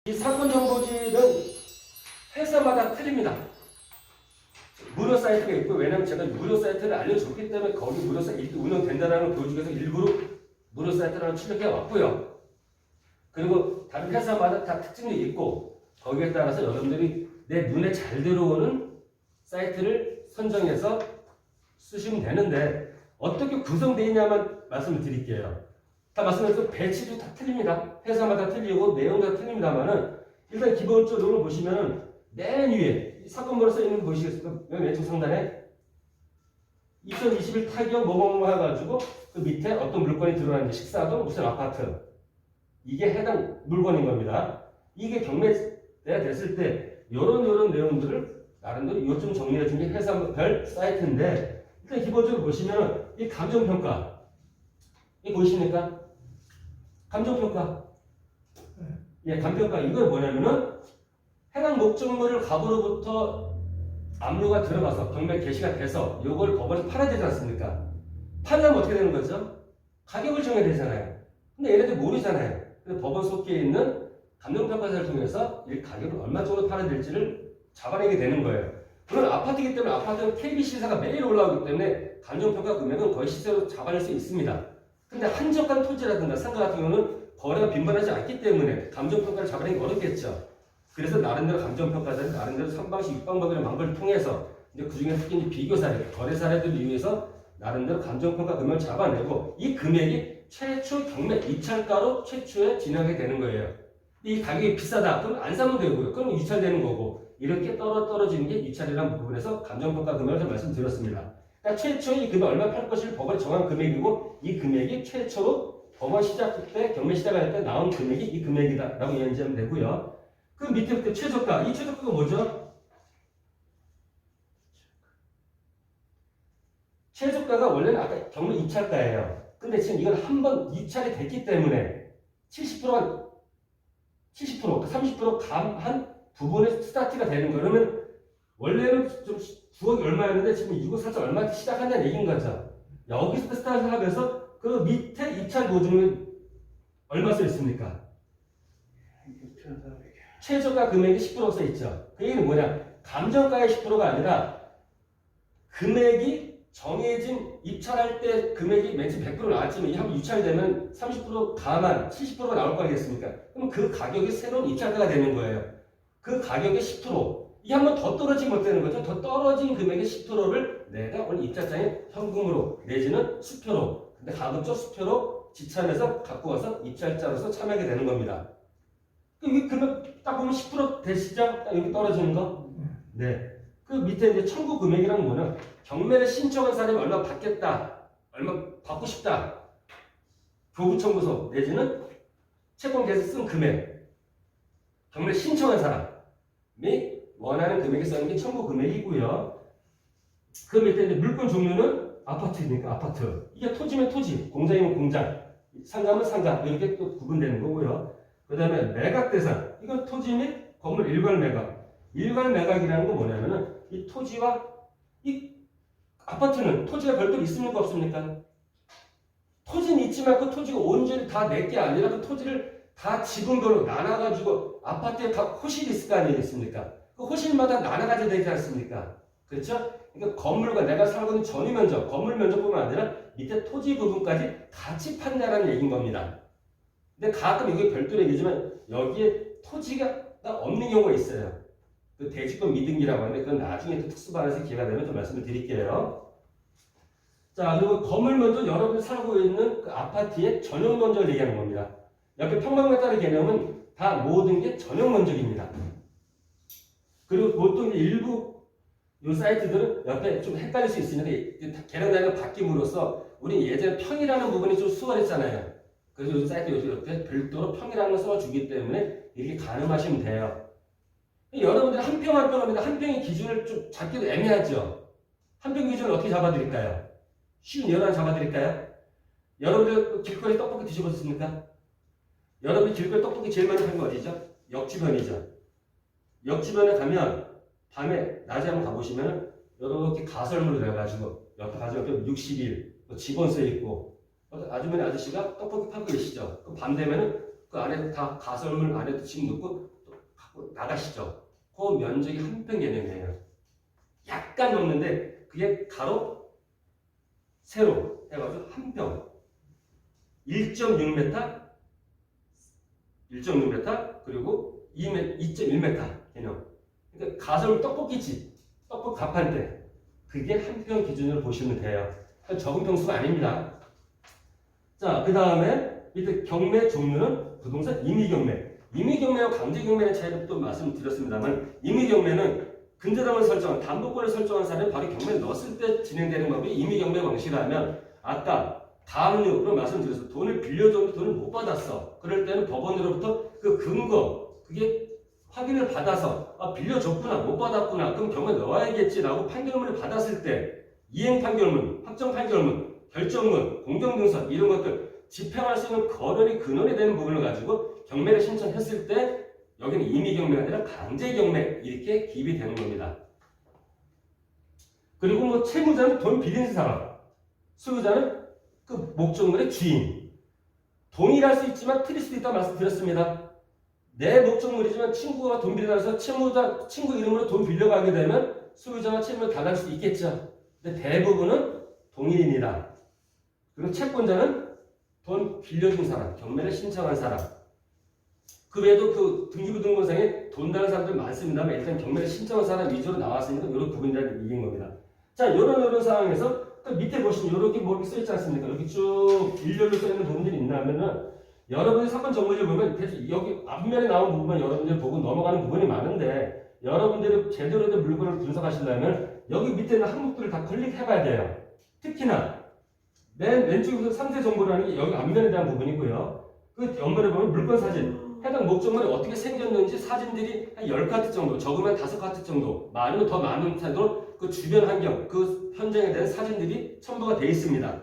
이 사건 정보지는 회사마다 틀립니다. 무료 사이트가 있고, 왜냐면 제가 무료 사이트를 알려줬기 때문에 거기 무료 사이트 운영된다는 걸 보여주기 위해서 일부러 무료 사이트를 하나 출력해 왔고요. 그리고 다른 회사마다 다 특징이 있고, 거기에 따라서 여러분들이 내 눈에 잘 들어오는 사이트를 선정해서 쓰시면 되는데, 어떻게 구성되어 있냐만 말씀을 드릴게요. 다 말씀드렸고 배치도 다 틀립니다. 회사마다 틀리고 내용도 다 틀립니다만은, 일단 기본적으로 보시면은 맨 위에 사건 번호 써 있는 거 보시겠습니까? 맨 왼쪽 상단에 2021 타격 뭐뭐뭐 해가지고 그 밑에 어떤 물건이 들어가는지, 식사도 무슨 아파트, 이게 해당 물건인 겁니다. 이게 경매가 됐을 때 요런 내용들을 나름대로 요즘 정리해 준 게 회사별 사이트인데, 일단 기본적으로 보시면 이 감정평가, 이 보이십니까? 감정평가. 예, 감정평가. 이건 뭐냐면은 해당 목적물을 갑으로부터 압류가 들어가서 경매 개시가 돼서 이걸 법원에 팔아야 되지 않습니까? 팔려면 어떻게 되는 거죠? 가격을 정해야 되잖아요. 근데 얘네들 모르잖아요. 그래서 법원 속에 있는 감정평가사를 통해서 이 가격을 얼마 정도 팔아야 될지를 잡아내게 되는 거예요. 물론 아파트이기 때문에 아파트는 KB 시세가 매일 올라오기 때문에 감정평가 금액은 거의 시세로 잡아낼 수 있습니다. 근데 한적한 토지라든가 상가 같은 경우는 거래가 빈번하지 않기 때문에 감정평가를 잡아내기 어렵겠죠. 그래서 나름대로 감정평가자는 나름대로 3방식 6방법이라는 방법을 통해서 이제 그중에 특히 비교 사례, 거래 사례들을 이용해서 나름대로 감정평가 금액을 잡아내고, 이 금액이 최초 경매 입찰가로 최초에 진행하게 되는 거예요. 이 가격이 비싸다. 그럼 안 사면 되고요. 그럼 유찰되는 거고, 이렇게 떨어지는 게 유찰이라는 부분에서 감정평가 금액을 말씀드렸습니다. 그러니까 최초의 이 금액 얼마 팔 것을 법원이 정한 금액이고, 이 금액이 최초로 법원 시작 때 경매 시작할 때 나온 금액이 이 금액이다라고 이해하면 되고요. 그 밑에부터 최저가. 이 최저가가 뭐죠? 최저가가 원래는 아까 경매 입찰가예요. 근데 지금 이건 한 번 입찰이 됐기 때문에 70%가 30% 감한 부분에 스타트가 되는 거. 그러면 원래는 좀 9억이 얼마였는데 지금 6억 4천 얼마한테 시작한다는 얘기인 거죠. 여기서 스타트를 하면서 그 밑에 입찰 보증은 얼마 써 있습니까? 최저가 금액이 10% 써 있죠. 그 얘기는 뭐냐? 감정가의 10%가 아니라 금액이 정해진 입찰할 때 금액이 맨 처음 100% 나왔지만 이 한번 유찰이 되면 30% 감한 70%가 나올 거 아니겠습니까? 그럼 그 가격이 새로운 입찰가가 되는 거예요. 그 가격의 10%. 이 한 번 더 떨어지면 어떻게 되는 거죠? 더 떨어진 금액의 10%를 내가 오늘 입찰장에 현금으로 내지는 수표로, 근데 가급적 수표로 지참해서 갖고 와서 입찰자로서 참여하게 되는 겁니다. 이 금액 딱 보면 10% 되시죠? 딱 여기 떨어지는 거? 네. 그 밑에 이제 청구 금액이라는 거는 경매를 신청한 사람이 얼마 받겠다, 얼마 받고 싶다, 교부청구서 내지는 채권계에서 쓴 금액, 경매를 신청한 사람이 원하는 금액에 써있는 게 청구 금액이고요. 그 밑에 이제 물건 종류는 아파트니까 아파트, 이게 토지면 토지, 공장이면 공장, 상가면 상가, 이렇게 또 구분되는 거고요. 그 다음에 매각 대상, 이건 토지 및 건물 일괄 매각. 일괄 매각이라는 건 뭐냐면은 이 토지와 이 아파트는 토지가 별도로 있습니까 없습니까? 토지는 있지만 그 토지가 온전히 다 내 게 아니라 그 토지를 다 지분별로 나눠가지고 아파트에 다 호실이 있을 거 아니겠습니까? 그 호실마다 나눠가지고 되지 않습니까? 그렇죠? 그러니까 건물과 내가 살고 있는 전유 면적, 건물 면적뿐만 아니라 밑에 토지 부분까지 같이 판다라는 얘기인 겁니다. 근데 가끔 이게 별도로 얘기지만 여기에 토지가 없는 경우가 있어요. 그 대지권 미등기라고 하는데 그건 나중에 또 특수반에서 기회가 되면 좀 말씀을 드릴게요. 자, 그리고 건물 면적, 여러분이 살고 있는 그 아파트의 전용 면적을 얘기하는 겁니다. 옆에 평방미터의 개념은 다 모든 게 전용 면적입니다. 그리고 보통 일부 이 사이트들은 옆에 좀 헷갈릴 수 있으니까 계량 단위가 바뀜으로써 우리 예전에 평이라는 부분이 좀 수월했잖아요. 그래서 이 사이트 옆에 별도로 평이라는 걸 써주기 때문에 이렇게 가늠하시면 돼요. 여러분들이 한 평 한 평 합니다. 한 평의 기준을 좀 잡기도 애매하죠. 한 평 기준을 어떻게 잡아드릴까요? 쉬운 예로 하나 잡아드릴까요? 여러분들 길거리 떡볶이 드셔보셨습니까? 여러분이 길거리 떡볶이 제일 많이 파는 거 어디죠? 역주변이죠. 역주변에 가면 밤에 낮에 한번 가보시면 이렇게 가설물을 내가지고 옆에 가지고 60일 직원 써 있고 아주머니 아저씨가 떡볶이 팔고 계시죠. 그 밤 되면은 그 안에 다 가설물 안에 짐 넣고 하고 나가시죠. 그 면적이 한 평 개념이에요. 약간 넘는데 그게 가로, 세로 해가지고 한 평. 1.6m, 1.6m 그리고 2.1m 개념. 그러니까 가설 떡볶이집, 떡볶이 가판대. 그게 한 평 기준으로 보시면 돼요. 그러니까 적은 평수가 아닙니다. 자, 그 다음에 밑에 경매 종류는 부동산 임의경매. 임의경매와 강제경매의 차이를 또 말씀드렸습니다만, 임의경매는 근저당을 설정한 담보권을 설정한 사람이 바로 경매를 넣었을 때 진행되는 법이 임의경매 방식이라면, 아까 다음으로 말씀드렸어. 돈을 빌려줬는데 돈을 못 받았어. 그럴 때는 법원으로부터 그 근거, 그게 확인을 받아서 빌려줬구나, 못 받았구나, 그럼 경매 넣어야겠지라고 판결문을 받았을 때 이행 판결문, 확정 판결문, 결정문, 공정증서 이런 것들 집행할 수 있는 거론이 근원이 되는 부분을 가지고 경매를 신청했을 때 여기는 임의경매가 아니라 강제경매 이렇게 기입이 되는 겁니다. 그리고 뭐 채무자는 돈 빌린 사람, 소유자는 그 목적물의 주인. 동일할 수 있지만 틀릴 수도 있다고 말씀드렸습니다. 내 목적물이지만 친구가 돈 빌려서 친구 이름으로 돈 빌려가게 되면 소유자와 채무를 달할 수도 있겠죠. 근데 대부분은 동일입니다. 그리고 채권자는 돈 빌려준 사람, 경매를 신청한 사람. 그 외에도 그 등기부등본상에 돈 다는 사람들 많습니다만 일단 경매를 신청한 사람 위주로 나왔으니까 이런 부분이라는 얘기인 겁니다. 자, 이런 상황에서 그 밑에 보시면 이렇게 뭐 이렇게 써있지 않습니까? 여기 쭉 일렬로 써있는 부분들이 있나면은 여러분이 사건 정보를 보면 여기 앞면에 나온 부분만 여러분들이 보고 넘어가는 부분이 많은데 여러분들이 제대로 된 물건을 분석하시려면 여기 밑에 있는 항목들을 다 클릭해봐야 돼요. 특히나 맨 왼쪽에서 상세 정보라는 게 여기 앞면에 대한 부분이고요. 그 옆면에 보면 물건 사진, 해당 목적물이 어떻게 생겼는지 사진들이 한 10카트 정도, 적으면 5카트 정도, 많으면 더 많은 차이로 그 주변 환경, 그 현장에 대한 사진들이 첨부가 되어 있습니다.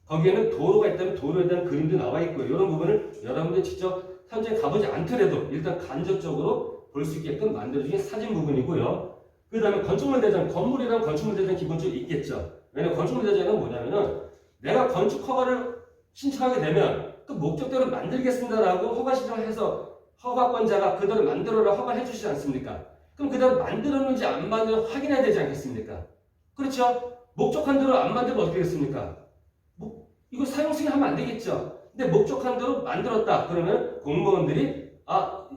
거기에는 도로가 있다면 도로에 대한 그림도 나와 있고요. 이런 부분을 여러분들이 직접 현장에 가보지 않더라도 일단 간접적으로 볼 수 있게끔 만들어주신 사진 부분이고요. 그 다음에 건축물 대장, 건물이랑 건축물 대장 기본적으로 있겠죠. 왜냐면 건축물 대장은 뭐냐면은 내가 건축 허가를 신청하게 되면 그 목적대로 만들겠습니다라고 허가 신청해서 허가권자가 그대로 만들어라 허가를 해주시지 않습니까? 그럼 그대로 만들었는지 안 만들어 확인해야 되지 않겠습니까? 그렇죠? 목적한 대로 안 만들면 어떻게 되겠습니까? 이거 사용승인 하면 안 되겠죠? 근데 목적한 대로 만들었다. 그러면 공무원들이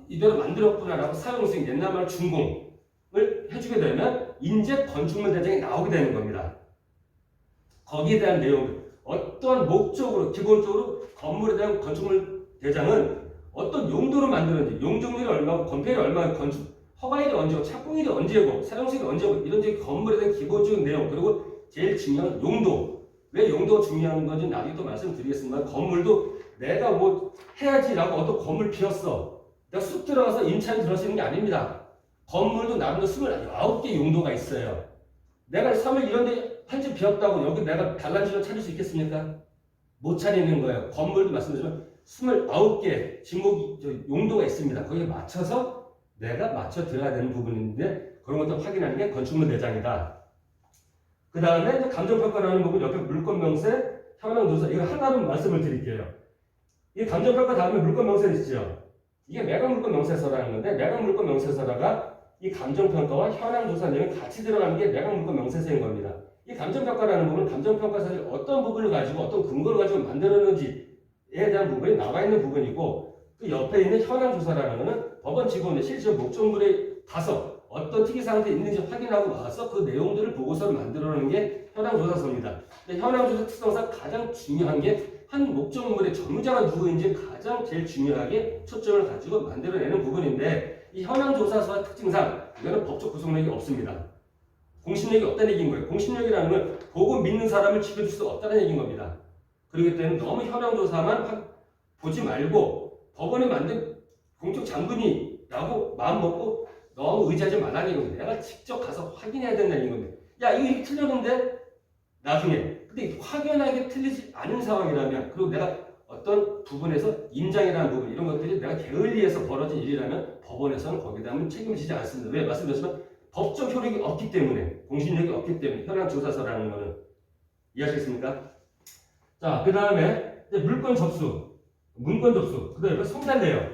이대로 만들었구나라고 사용승인, 옛날 말 준공을 해주게 되면 인제 건축물 대장이 나오게 되는 겁니다. 거기에 대한 내용, 어떠한 목적으로, 기본적으로 건물에 대한 건축물 대장은 어떤 용도로 만드는지, 용적률이 얼마고, 건폐율이 얼마고, 허가일이 언제고, 착공일이 언제고, 사용승일이 언제고, 이런 건물에 대한 기본적인 내용, 그리고 제일 중요한 용도. 왜 용도가 중요한 건지 나중에 또 말씀드리겠습니다. 건물도 내가 뭐 해야지라고 어떤 건물 피웠어. 내가 쑥 들어가서 임차인 들어서는 게 아닙니다. 건물도 나름대로 29개 용도가 있어요. 내가 3일 이런 데 한 집 비었다고 여기 내가 단란지를 차릴 수 있겠습니까? 못 차리는 거예요. 건물도 말씀드리지만 29개 용도가 있습니다. 거기에 맞춰서 내가 맞춰 들어야 되는 부분인데 그런 것도 확인하는 게 건축물 대장이다. 그 다음에 감정평가라는 부분 옆에 물권명세, 현황조사 이거 하나는 말씀을 드릴게요. 이 감정평가 다음에 물권명세 있죠. 이게 매각물권명세서라는 건데 매각물권명세서라가 이 감정평가와 현황조사 내용이 같이 들어가는 게 매각물권명세서인 겁니다. 이 감정평가라는 부분은 감정평가서를 어떤 부분을 가지고 어떤 근거를 가지고 만들었는지에 대한 부분이 나와 있는 부분이고 그 옆에 있는 현황조사라는 것은 법원 직원의 실제 목적물에 가서 어떤 특이사항들이 있는지 확인하고 와서 그 내용들을 보고서를 만들어내는 게 현황조사서입니다. 근데 현황조사 특성상 가장 중요한 게 한 목적물의 점유자가 누구인지 가장 제일 중요하게 초점을 가지고 만들어내는 부분인데 이 현황조사서의 특징상 이거는 법적 구속력이 없습니다. 공신력이 없다는 얘기인 거예요. 공신력이라는 건 보고 믿는 사람을 지켜줄 수 없다는 얘기인 겁니다. 그렇기 때문에 너무 현황조사만 보지 말고 법원이 만든 공적 장군이라고 마음 먹고 너무 의지하지 말라는 얘기입니다. 내가 직접 가서 확인해야 된다는 겁니다. 야, 이거 이렇게 틀렸는데? 나중에. 근데 확연하게 틀리지 않은 상황이라면, 그리고 내가 어떤 부분에서 임장이라는 부분, 이런 것들이 내가 게을리해서 벌어진 일이라면 법원에서는 거기에 대한 책임지지 않습니다. 왜? 말씀드렸지만 법적 효력이 없기 때문에, 공신력이 없기 때문에, 현황조사서라는 거는. 이해하시겠습니까? 자, 그 다음에 물권 접수, 문권 접수, 그 다음에 성달 내역.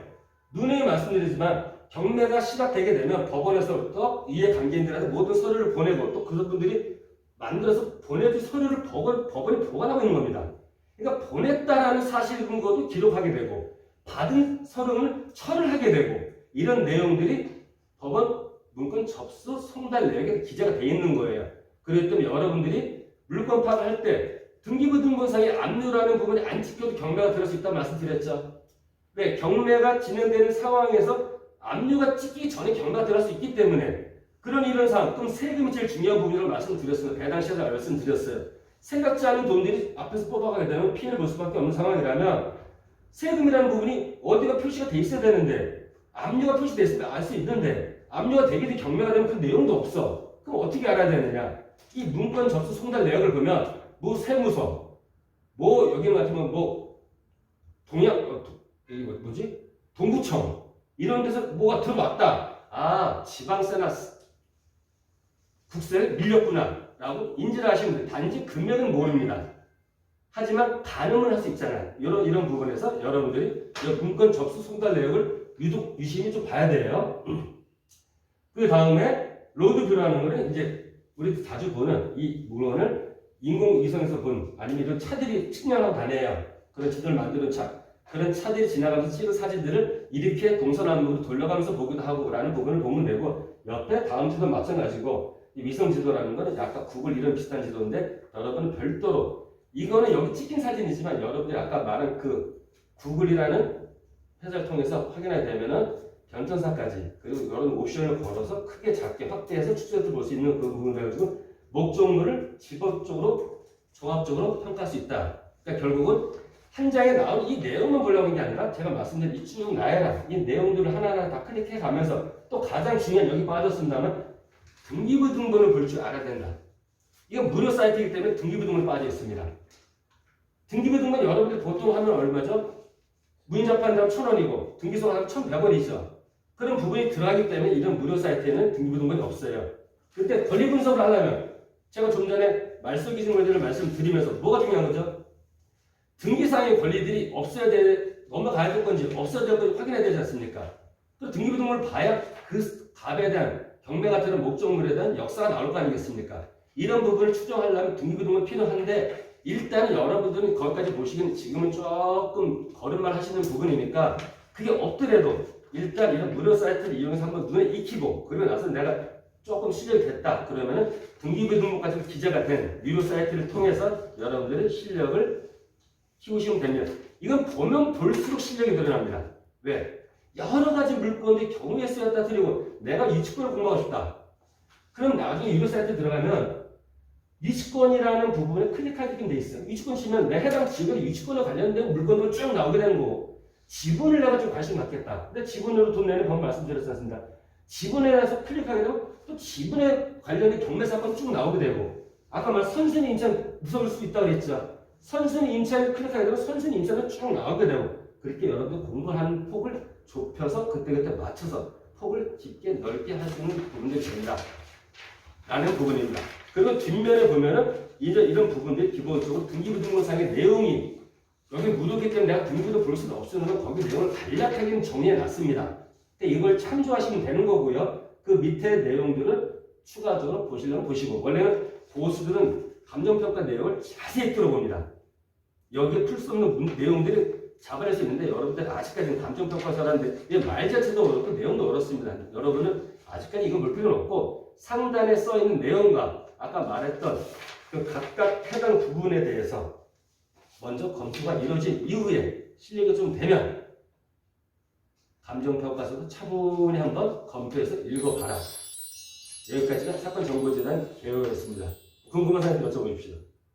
누누이 말씀드리지만 경매가 시작되게 되면 법원에서부터 이해 관계인들한테 모든 서류를 보내고 또 그분들이 만들어서 보내준 서류를 법원이 보관하고 있는 겁니다. 그러니까 보냈다라는 사실 근거도 기록하게 되고 받은 서류를 철회하게 되고 이런 내용들이 법원 문건 접수 송달 내역에 기재가 돼 있는 거예요. 그렇기 때문에 여러분들이 물건 파악할 때 등기부등본상의 압류라는 부분이 안 찍혀도 경매가 들을 수 있다는 말씀드렸죠. 왜? 경매가 진행되는 상황에서 압류가 찍히기 전에 경매가 들어갈 수 있기 때문에 그런 이런 상황, 그럼 세금이 제일 중요한 부분이라고 말씀드렸습니다. 배당 시에서 말씀드렸어요. 생각지 않은 돈들이 앞에서 뽑아가게 되면 피해를 볼 수밖에 없는 상황이라면 세금이라는 부분이 어디가 표시가 돼 있어야 되는데 압류가 표시돼 있으면 알 수 있는데 압류가 되게 돼 경매가 되면 그 내용도 없어. 그럼 어떻게 알아야 되느냐? 이 문건 접수 송달 내역을 보면 뭐 세무서, 뭐 여기 같으면 뭐 동구청 이런 데서 뭐가 들어왔다. 아 지방세나 국세를 밀렸구나 라고 인지를 하시면 돼요. 단지 금액은 모릅니다. 하지만 가늠을 할 수 있잖아요. 이런 부분에서 여러분들이 문건 접수 송달 내역을 유심히 좀 봐야 돼요. 그 다음에 로드뷰라는 거는 이제 우리 자주 보는 이 물건을 인공위성에서 본 아니면 이런 차들이 측량하고 다녀요. 그런 차들 만드는 차. 그런 차들이 지나가면서 찍은 사진들을 이렇게 동서남북으로 돌려가면서 보기도 하고 라는 부분을 보면 되고 옆에 다음 지도 마찬가지고 이 위성 지도라는 거는 아까 구글 이런 비슷한 지도인데 여러분은 별도로 이거는 여기 찍힌 사진이지만 여러분들이 아까 말한 그 구글이라는 회사를 통해서 확인하게 되면은 변천사까지 그리고 이런 옵션을 걸어서 크게 작게 확대해서 축소해서 볼 수 있는 그 부분을 가지고 목적물을 직업적으로 종합적으로 평가할 수 있다. 그러니까 결국은 한 장에 나온 이 내용만 보려고 하는 게 아니라 제가 말씀드린 이 쭉 나열한 이 내용들을 하나하나 다 클릭해 가면서 또 가장 중요한 여기 빠졌습니다만 등기부 등본을 볼 줄 알아야 된다. 이건 무료 사이트이기 때문에 등기부 등본이 빠져 있습니다. 등기부 등본 여러분들 보통 하면 얼마죠? 무인접하면 1,000원이고 등기소가 하면 1,100원이죠. 그런 부분이 들어가기 때문에 이런 무료 사이트에는 등기부 등본이 없어요. 근데 권리 분석을 하려면 제가 좀 전에 말소 기준 권리를 말씀드리면서 뭐가 중요한 거죠? 등기사항의 권리들이 없어야 넘어가야 될 건지 없어야 될 건지 확인해야 되지 않습니까? 그 등기부 등본을 봐야 그 값에 대한 경매 같은 목적물에 대한 역사가 나올 거 아니겠습니까? 이런 부분을 추정하려면 등기부 등본이 필요한데 일단은 여러분들은 거기까지 보시기는 지금은 조금 걸음만 하시는 부분이니까 그게 없더라도 일단 이런 무료 사이트를 이용해서 한번 눈에 익히고 그러고 나서 내가 조금 실력이 됐다 그러면은 등기부 등본까지 기재가 된 무료 사이트를 통해서 여러분들의 실력을 키우시면 됩니다. 이건 보면 볼수록 실력이 늘어납니다. 왜? 여러 가지 물건들이 경우에 쓰였다 드리고 내가 유치권을 공부하고 싶다. 그럼 나중에 유료 사이트 들어가면 유치권이라는 부분에 클릭하게끔 돼 있어요. 유치권 치면 내 해당 지역의 유치권에 관련된 물건들을 쭉 나오게 되는 거고 지분을 내가 좀 관심 갖겠다. 근데 지분으로 돈 내는 방법 말씀드렸지 않습니까? 지분에 대해서 클릭하게 되면 또 지분에 관련된 경매 사건이 쭉 나오게 되고 아까 말한 선순위 임차는 무서울 수 있다고 그랬죠. 선순위 임차를 클릭하게 되면 선순위 임차는 쭉 나오게 되고 그렇게 여러분들 공부하는 폭을 좁혀서 그때그때 맞춰서 폭을 깊게 넓게 할 수 있는 부분들이 됩니다. 라는 부분입니다. 그리고 뒷면에 보면은 이런 부분들이 기본적으로 등기부등본상의 내용이 여기 무료기 때문에 내가 등기부도 볼 수는 없으면 거기 내용을 간략하게 정리해 놨습니다. 이걸 참조하시면 되는 거고요. 그 밑에 내용들을 추가적으로 보시려면 보시고 원래는 고수들은 감정평가 내용을 자세히 들어봅니다. 여기에 풀 수 없는 내용들이 잡아낼 수 있는데 여러분들 아직까지는 감정평가서라는데 말 자체도 어렵고 내용도 어렵습니다. 여러분은 아직까지 이거 볼 필요는 없고 상단에 써있는 내용과 아까 말했던 그 각각 해당 부분에 대해서 먼저 검토가 이루어진 이후에 실력이 좀 되면 감정평가서도 차분히 한번 검토해서 읽어봐라. 여기까지가 사건정보재단 개요였습니다. 궁금한 사항 여쭤보십시오.